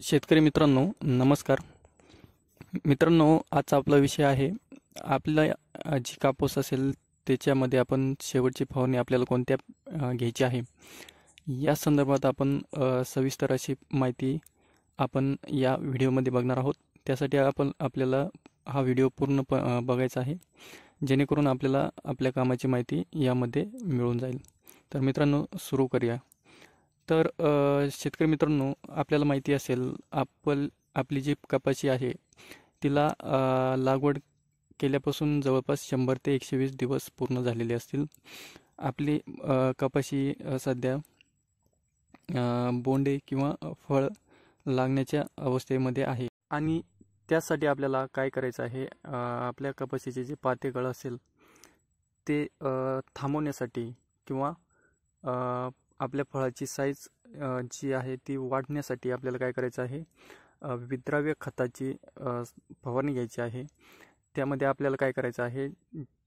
शेतकरी मित्रांनो, नमस्कार. मित्रांनो, आजचा आपला विषय आहे आपला जी कापूस असेल त्याच्यामध्ये आपण शेवटची फवारणी आपल्याला कोणत्या घ्यायची आहे या संदर्भात आपण सविस्तर अशी माहिती आपण या व्हिडिओमध्ये बघणार आहोत. त्यासाठी आपल्याला हा व्हिडिओ पूर्ण बघायचा आहे, जेणेकरून आपल्याला आपल्या कामाची माहिती यामध्ये मिळून जाईल. तर मित्रांनो, सुरू करूया. तर शेतकरी मित्रांनो, आपल्याला माहिती असेल आपली जी कपाशी आहे तिला लागवड केल्यापासून जवळपास 100 ते 120 दिवस पूर्ण झालेले असतील. आपली कपाशी सध्या बोंडे किंवा फळ लागण्याच्या अवस्थेमध्ये आहे आणि त्यासाठी आपल्याला काय करायचं आहे, आपल्या कपाशीचे जे पातेगळ असेल ते थांबवण्यासाठी किंवा आपल्या फळाची साईज जी आहे ती वाढण्यासाठी आपल्याला काय करायचं आहे, विद्राव्य खताची फवारणी घ्यायची आहे. त्यामध्ये आपल्याला काय करायचं आहे,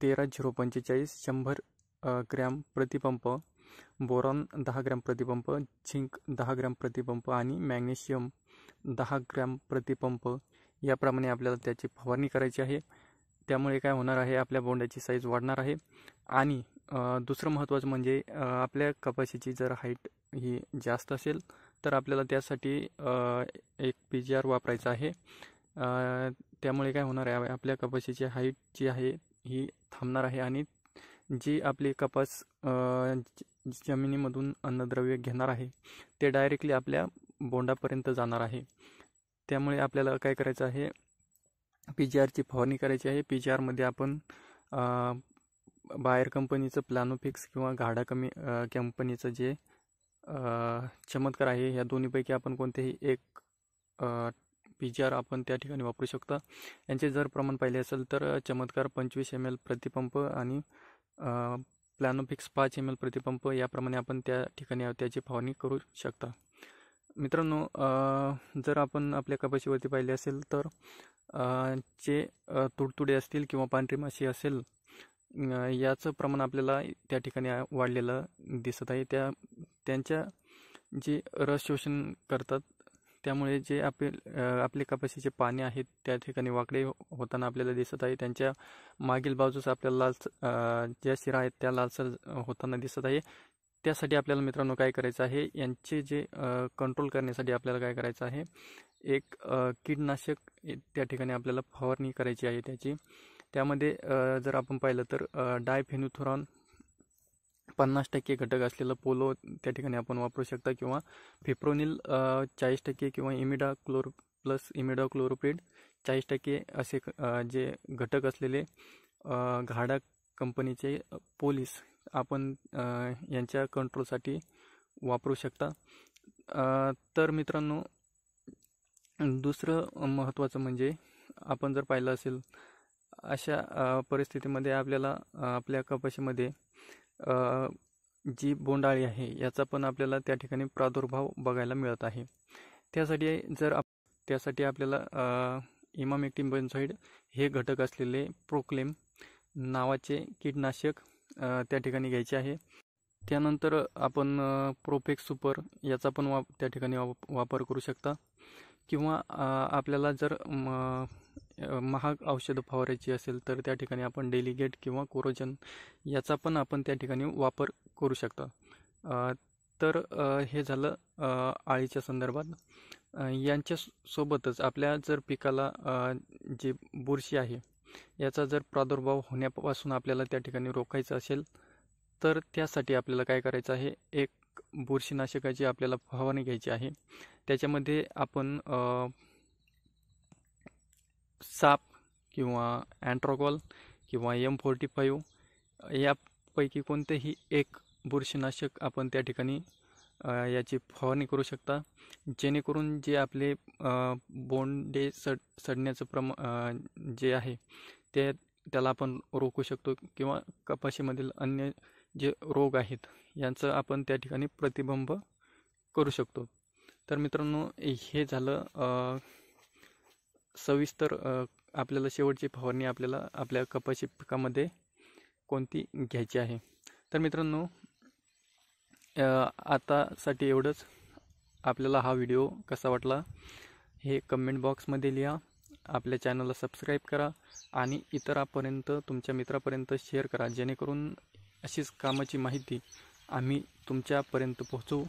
13-0-45 100 ग्रॅम प्रतिपंप, बोरॉन 10 ग्रॅम प्रतिपंप, झिंक 10 ग्रॅम प्रतिपंप आणि मॅग्नेशियम 10 ग्रॅम प्रतिपंप याप्रमाणे आपल्याला त्याची फवारणी करायची आहे. त्यामुळे काय होणार आहे, आपल्या बोंडाची साईज वाढणार आहे. आणि दुसरं महत्त्वाचं म्हणजे आपल्या कपाशीची जर हाईट ही जास्त असेल तर आपल्याला त्यासाठी एक PGR वापरायचा आहे. त्यामुळे काय होणार आहे, आपल्या कपाशीची हाईट जी आहे ही थांबणार आहे आणि जी आपली कपास जमिनीमधून अन्नद्रव्य घेणार आहे ते डायरेक्टली आपल्या बोंडापर्यंत जाणार आहे. त्यामुळे आपल्याला काय करायचं आहे, PGRची फवारणी करायची आहे. PGRमध्ये आपण बायर कंपनीचं प्लॅनोफिक्स किंवा घाडा कंपनीचं जे चमत्कार आहे, या दोन्हीपैकी आपण कोणतेही एक PGR आपण त्या ठिकाणी वापरू शकता. यांचे जर प्रमाण पाहिले असेल तर चमत्कार 25 ml प्रतिपंप आणि प्लॅनोफिक्स 5 ml प्रतिपंप याप्रमाणे आपण त्या ठिकाणी त्याची फवारणी करू शकता. मित्रांनो, जर आपण आपल्या कपाशीवरती पाहिले असेल तर जे तुडतुडे असतील किंवा पांढरी माशी असेल याचं प्रमाण आपल्याला त्या ठिकाणी वाढलेलं दिसत आहे. त्यांच्या जे रस शोषण करतात त्यामुळे जे आपले कपाशीचे पाने आहेत त्या ठिकाणी वाकडे होताना आपल्याला दिसत आहे. त्यांच्या मागील बाजूस आपल्याला ज्या शिरा आहेत त्या लालसर होताना दिसत आहे. त्यासाठी आपल्याला मित्रांनो काय करायचं आहे, यांचे जे कंट्रोल करण्यासाठी आपल्याला काय करायचं आहे, एक कीटनाशक त्या ठिकाणी आपल्याला फवारणी करायची आहे त्याची. त्यामध्ये जर आपण पाहिलं तर डायफेन्युथुरॉन 50% घटक असलेलं पोलो त्या ठिकाणी आपण वापरू शकता किंवा फिप्रोनिल 40% किंवा इमिडाक्लोर प्लस इमिडाक्लोरोप्रिड 40% असे जे घटक असलेले घाडा कंपनीचे पोलीस आपण यांच्या कंट्रोलसाठी वापरू शकता. तर मित्रांनो, दुसरं महत्त्वाचं म्हणजे आपण जर पाहिलं असेल अशा परिस्थितीमध्ये आपल्याला आपल्या कपाशीमध्ये जी बोंडाळी आहे याचा पण आपल्याला त्या ठिकाणी प्रादुर्भाव बघायला मिळत आहे. त्यासाठी आपल्याला इमामेक्टिन बेन्झोइड हे घटक असलेले प्रोक्लेम नावाचे कीटनाशक त्या ठिकाणी घ्यायचे आहे. त्यानंतर आपण प्रोफेक्स सुपर याचा पण त्या ठिकाणी वापर करू शकता किंवा आपल्याला जर महाग औषधं फवारायची असेल तर त्या ठिकाणी आपण डेलिगेट किंवा कोरोजन याचा पण आपण त्या ठिकाणी वापर करू शकता. तर हे झालं आळीच्या संदर्भात. यांच्या सोबतच आपल्या जर पिकाला जे बुरशी आहे याचा जर प्रादुर्भाव होण्यापासून आपल्याला त्या ठिकाणी रोखायचं असेल तर त्यासाठी आपल्याला काय करायचं आहे, एक बुरशीनाशकाची आपल्याला फवारणी घ्यायची आहे. त्याच्यामध्ये आपण साप किंवा अँट्रोकॉल किंवा M45 यापैकी कोणतेही एक बुरशीनाशक आपण त्या ठिकाणी याची फवारणी करू शकता, जेणेकरून जे आपले बोंडे सडण्याचं जे आहे त्याला आपण रोखू शकतो किंवा कपाशीमधील अन्य जे रोग आहेत यांचं आपण त्या ठिकाणी प्रतिबंध करू शकतो. तर मित्रांनो, हे झालं सविस्तर आपल्याला शेवटची फवारणी आपल्याला आपल्या कपाशी पिकामध्ये कोणती घ्यायची आहे. तर मित्रांनो, आतासाठी एवढंच. आपल्याला हा व्हिडिओ कसा वाटला हे कमेंट बॉक्समध्ये लिहा. आपल्या चॅनलला सबस्क्राईब करा आणि इतरांपर्यंत, तुमच्या मित्रापर्यंत शेअर करा, जेणेकरून अशीच कामाची माहिती आम्ही तुमच्यापर्यंत पोहोचवू.